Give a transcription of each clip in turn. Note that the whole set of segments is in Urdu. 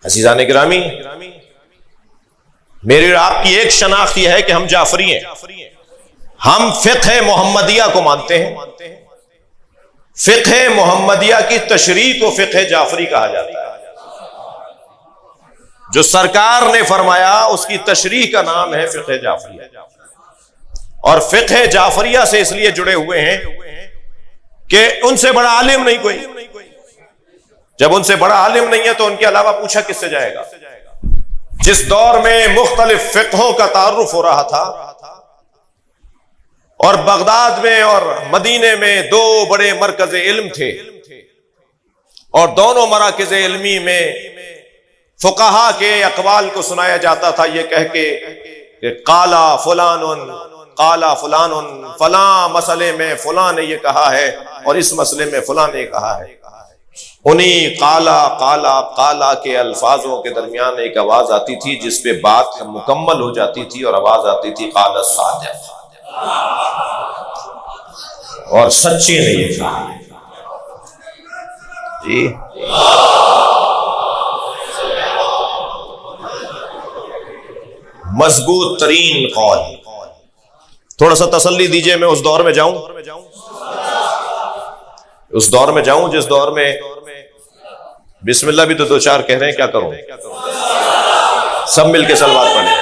عزیزان گرامی، میری اور آپ کی ایک شناخت یہ ہے کہ ہم جعفری ہیں، ہم فقہ محمدیہ کو مانتے ہیں۔ فقہ محمدیہ کی تشریح کو فقہ جعفری کہا جاتا ہے۔ جو سرکار نے فرمایا اس کی تشریح کا نام ہے فقہ جعفری، اور فقہ جعفریہ سے اس لیے جڑے ہوئے ہیں کہ ان سے بڑا عالم نہیں کوئی۔ جب ان سے بڑا عالم نہیں ہے تو ان کے علاوہ پوچھا کس سے جائے گا؟ جس دور میں مختلف فقہوں کا تعارف ہو رہا تھا، اور بغداد میں اور مدینے میں دو بڑے مرکز علم تھے، اور دونوں مراکز علمی میں فقہا کے اقوال کو سنایا جاتا تھا یہ کہہ کے کہ قالا فلان فلاں مسئلے میں فلاں نے یہ کہا ہے اور اس مسئلے میں فلاں نے کہا ہے۔ انہی قالا کے الفاظوں کے درمیان ایک آواز آتی تھی جس پہ بات مکمل ہو جاتی تھی، اور آواز آتی تھی قال الصادق، اور سچی نے یہ کہا جی۔ مضبوط ترین قول۔ تھوڑا سا تسلی دیجئے، میں اس دور میں جاؤں جس دور میں بسم اللہ بھی تو دو چار کہہ رہے ہیں، کیا کروں؟ سب مل کے صلوات پڑھیں۔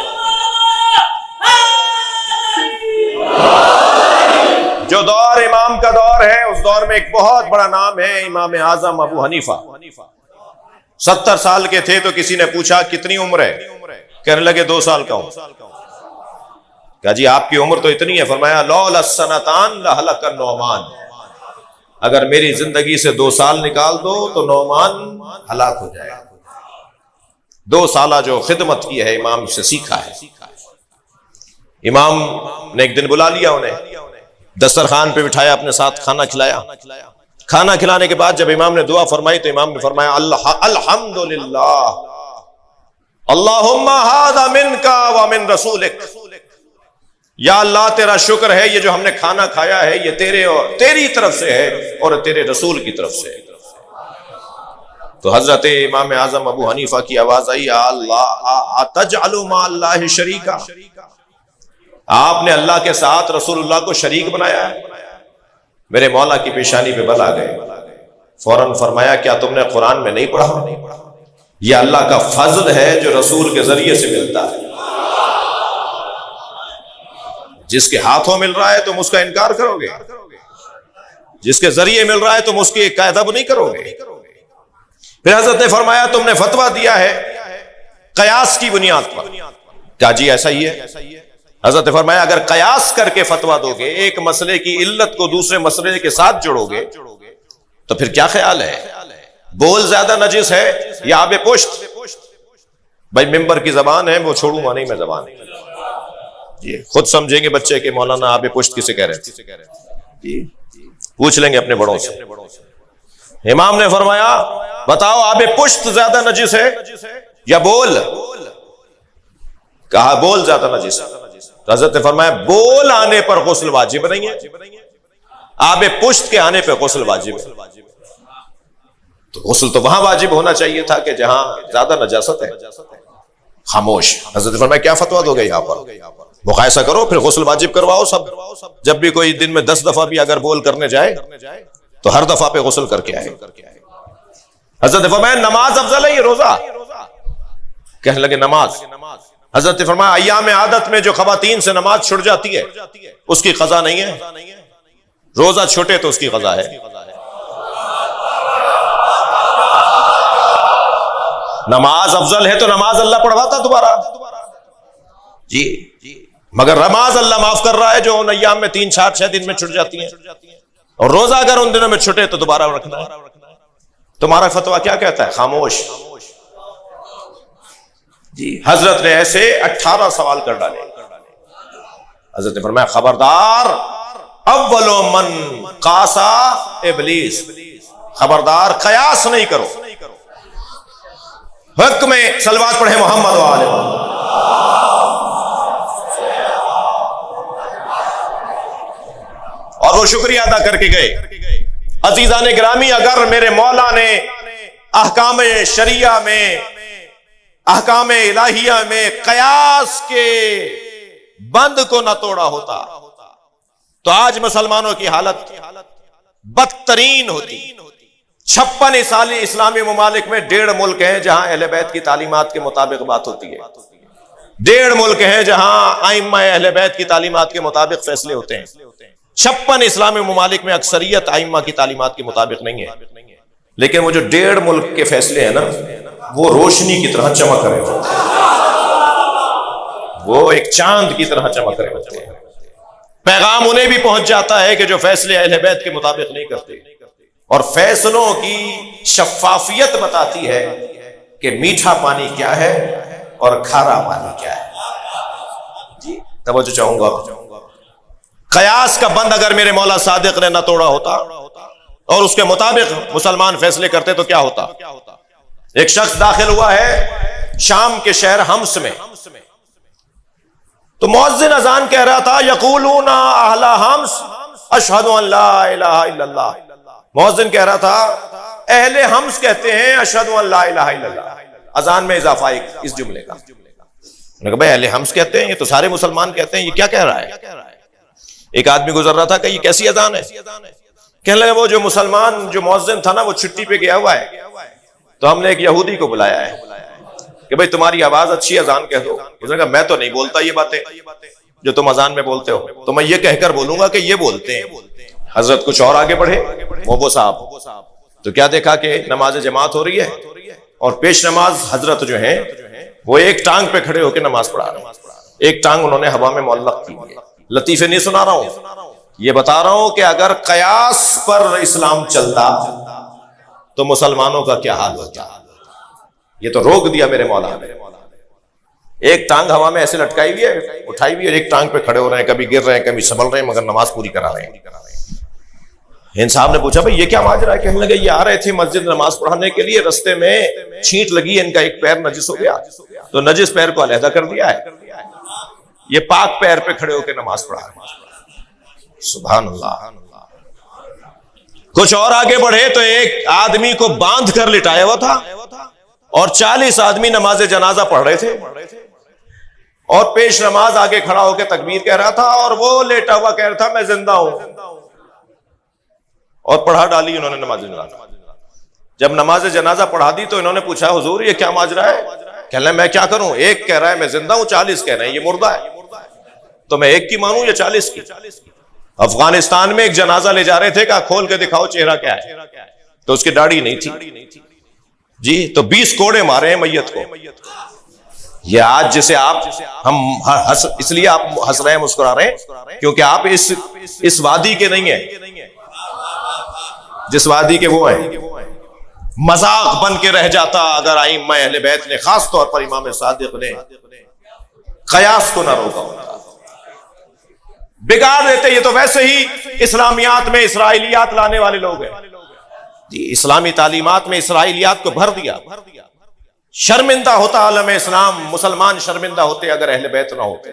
جو دور امام کا دور ہے، اس دور میں ایک بہت بڑا نام ہے امام اعظم ابو حنیفہ۔ 70 سال کے تھے تو کسی نے پوچھا کتنی عمر ہے؟ کہنے لگے 2 سال کا ہوں۔ کہا جی آپ کی عمر تو اتنی ہے؟ فرمایا لولا السنتان لہلک النعمان، اگر میری زندگی سے 2 سال نکال دو تو نعمان ہلاک ہو جائے گا۔ 2 سالہ جو خدمت کی ہے امام سے سیکھا ہے۔ امام نے ایک دن بلا لیا انہیں، دسترخوان پہ بٹھایا، اپنے ساتھ کھانا کھلایا۔ کھانا کھلانے کے بعد جب امام نے دعا فرمائی تو امام نے فرمایا الحمدللہ اللہم ھذا منک ومن رسولک، یا اللہ تیرا شکر ہے یہ جو ہم نے کھانا کھایا ہے یہ تیرے اور تیری طرف سے ہے اور تیرے رسول کی طرف سے ہے۔ تو حضرت امام اعظم ابو حنیفہ کی آواز آئی اللہ اتجعل مع اللہ شریکا، آپ نے اللہ کے ساتھ رسول اللہ کو شریک بنایا ہے؟ میرے مولا کی پیشانی پہ بل آ گئے۔ فوراً فرمایا کیا تم نے قرآن میں نہیں پڑھا؟ یہ اللہ کا فضل ہے جو رسول کے ذریعے سے ملتا ہے۔ جس کے ہاتھوں مل رہا ہے تم اس کا انکار کرو گے؟ جس کے ذریعے مل رہا ہے تم اس کی ادب نہیں کرو گے؟ پھر حضرت نے فرمایا تم نے فتویٰ دیا ہے قیاس کی بنیاد پر۔ کیا جی ایسا ہی ہے؟ حضرت نے فرمایا اگر قیاس کر کے فتویٰ دو گے، ایک مسئلے کی علت کو دوسرے مسئلے کے ساتھ جوڑو گے، تو پھر کیا خیال ہے؟ بول زیادہ نجس ہے یا آب پشت؟ بھائی ممبر کی زبان ہے وہ چھوڑوں گا نہیں میں زبان، یہ خود سمجھیں گے بچے کہ مولانا آب پشت کسے کہہ رہے ہیں، پوچھ لیں گے اپنے بڑوں سے۔ امام نے فرمایا بتاؤ آب پشت زیادہ نجس ہے یا بول؟ کہا بول زیادہ نجس ہے۔ حضرت نے فرمایا بول آنے پر غسل واجب نہیں ہے، آب پشت کے آنے پہ غسل واجب ہے۔ تو غسل تو وہاں واجب ہونا چاہیے تھا کہ جہاں زیادہ نجاست ہے۔ خاموش۔ حضرت نے فرمایا کیا فتویٰ دو گے یہاں پر؟ مقایسہ کرو پھر غسل واجب کرواؤ سب۔ جب بھی کوئی دن میں 10 دفعہ بھی اگر بول کرنے جائے تو ہر دفعہ پہ غسل کر کے آئے۔ حضرت نے فرمایا نماز افضل ہے یہ روزہ؟ کہنے لگے نماز۔ حضرت نے فرمایا ایام عادت میں جو خواتین سے نماز چھوٹ جاتی ہے اس کی قضا نہیں ہے، روزہ چھوٹے تو اس کی قضا ہے۔ نماز افضل ہے تو نماز اللہ پڑھواتا دوبارہ جی، مگر نماز اللہ معاف کر رہا ہے جو ان ایام میں 3 4 6 دن میں چھٹ جاتی ہیں، اور روزہ اگر ان دنوں میں چھٹے تو دوبارہ رکھنا ہے۔ تمہارا فتویٰ کیا کہتا ہے؟ خاموش جی۔ حضرت نے ایسے 18 سوال کر ڈالے۔ حضرت نے فرمایا خبردار اول من قاسا ابلیس، خبردار قیاس نہیں کرو۔ حق میں صلوات پڑھے محمد وآلہ محمد۔ اور وہ شکریہ ادا کر کے گئے۔ عزیزان گرامی اگر میرے مولا نے احکام شریعہ میں احکام الہیہ میں قیاس کے بند کو نہ توڑا ہوتا تو آج مسلمانوں کی حالت بدترین ہوتی۔ 56 سالی اسلامی ممالک میں 1.5 ملک ہیں جہاں اہل بیت کی تعلیمات کے مطابق بات ہوتی ہے، 1.5 ملک ہیں جہاں ائمہ اہل بیت کی تعلیمات کے مطابق فیصلے ہوتے ہیں۔ 56 اسلامی ممالک میں اکثریت ائمہ کی تعلیمات کے مطابق نہیں ہے، لیکن وہ جو 1.5 ملک کے فیصلے ہیں نا، وہ روشنی کی طرح چمک رہے ہوتے ہیں، وہ ایک چاند کی طرح چمک رہے ہوتے ہیں۔ پیغام انہیں بھی پہنچ جاتا ہے کہ جو فیصلے اہل بیت کے مطابق نہیں کرتے، اور فیصلوں کی شفافیت بتاتی ہے کہ میٹھا پانی کیا ہے اور کھارا پانی کیا ہے۔ توجہ چاہوں گا، قیاس کا بند اگر میرے مولا صادق نے نہ توڑا ہوتا اور اس کے مطابق مسلمان فیصلے کرتے تو کیا ہوتا؟ ایک شخص داخل ہوا ہے شام کے شہر حمص میں، تو مؤذن اذان کہہ رہا تھا یقولون اہل حمص اشہد ان لا الہ الا اللہ، مؤذن کہہ رہا تھا اہل حمص کہتے ہیں اشہد ان لا الہ الا اللہ، اذان میں اضافہ اس جملے کا۔ انہوں نے کہا بھائی اہل حمص کہتے ہیں، یہ تو سارے مسلمان کہتے ہیں، یہ کیا کہہ رہا ہے؟ ایک آدمی گزر رہا تھا کہ یہ کیسی اذان ہے؟ کہنے لگا وہ جو مسلمان جو مؤذن تھا نا وہ چھٹی پہ گیا ہوا ہے، تو ہم نے ایک یہودی کو بلایا ہے کہ بھائی تمہاری آواز اچھی اذان کہہ دو۔ اس نے کہا میں تو نہیں بولتا یہ باتیں جو تم اذان میں بولتے ہو، تو میں یہ کہہ کر بولوں گا کہ یہ بولتے ہیں۔ حضرت کچھ اور آگے بڑھے، وہ صاحب تو کیا دیکھا کہ نماز جماعت ہو رہی ہے اور پیش نماز حضرت جو ہیں وہ ایک ٹانگ پہ کھڑے ہو کے نماز پڑھا رہے ہیں، ایک ٹانگ انہوں نے ہوا میں معلق کی ہے۔ لطیفے نہیں سنا رہا ہوں، یہ بتا رہا ہوں کہ اگر قیاس پر اسلام چلتا تو مسلمانوں کا کیا حال ہوتا۔ یہ تو روک دیا میرے مولا نے، ایک ٹانگ ہوا میں ایسے لٹکائی ہوئی ہے، اٹھائی ہوئی ہے، ایک ٹانگ پہ کھڑے ہو رہے ہیں، کبھی گر رہے ہیں کبھی سنبھل رہے ہیں، مگر نماز پوری کرا رہے ہیں۔ ان صاحب نے پوچھا بھائی یہ کیا ماجرا ہے؟ کہنے لگے یہ آ رہے تھے مسجد نماز پڑھانے کے لیے، رستے میں چھینٹ لگی، ان کا ایک پیر نجس ہو گیا تو نجس پیر کو علیحدہ کر دیا ہے، یہ پاک پیر پہ کھڑے ہو کے نماز پڑھا رہے ہیں۔ سبحان اللہ۔ کچھ اور آگے بڑھے تو ایک آدمی کو باندھ کر لٹایا ہوا تھا اور 40 آدمی نماز جنازہ پڑھ رہے تھے، اور پیش نماز آگے کھڑا ہو کے تکبیر کہہ رہا تھا اور وہ لیٹا ہوا کہہ رہا تھا میں زندہ ہوں، اور پڑھا ڈالی انہوں نے نماز جنازہ۔ جب نماز جنازہ پڑھا دی تو انہوں نے پوچھا حضور یہ کیا ماجرا ہے؟ کہنے لگے میں کیا کروں، ایک کہہ رہا ہے میں زندہ ہوں، 40 کہہ رہے ہیں یہ مردہ ہے، تو میں ایک کی مانوں یا 40 کی؟ افغانستان میں ایک جنازہ لے جا رہے تھے، کہا کھول کے دکھاؤ چہرہ کیا ہے، تو اس کی داڑھی نہیں تھی جی، تو 20 کوڑے مارے ہیں میت کو۔ یہ آج جسے آپ ہم اس لیے آپ ہنس رہے ہیں مسکرا رہے ہیں کیونکہ آپ اس وادی کے نہیں ہیں جس وادی کے وہ ہیں۔ مذاق بن کے رہ جاتا اگر ائمہ اہل بیت نے، خاص طور پر امام صادق نے قیاس کو نہ روکا ہوتا، بگاڑ دیتے۔ یہ تو ویسے ہی اسلامیات میں اسرائیلیات لانے والے لوگ ہیں جی، اسلامی تعلیمات میں اسرائیلیات کو بھر دیا۔ شرمندہ ہوتا عالم اسلام، مسلمان شرمندہ ہوتے اگر اہل بیت نہ ہوتے۔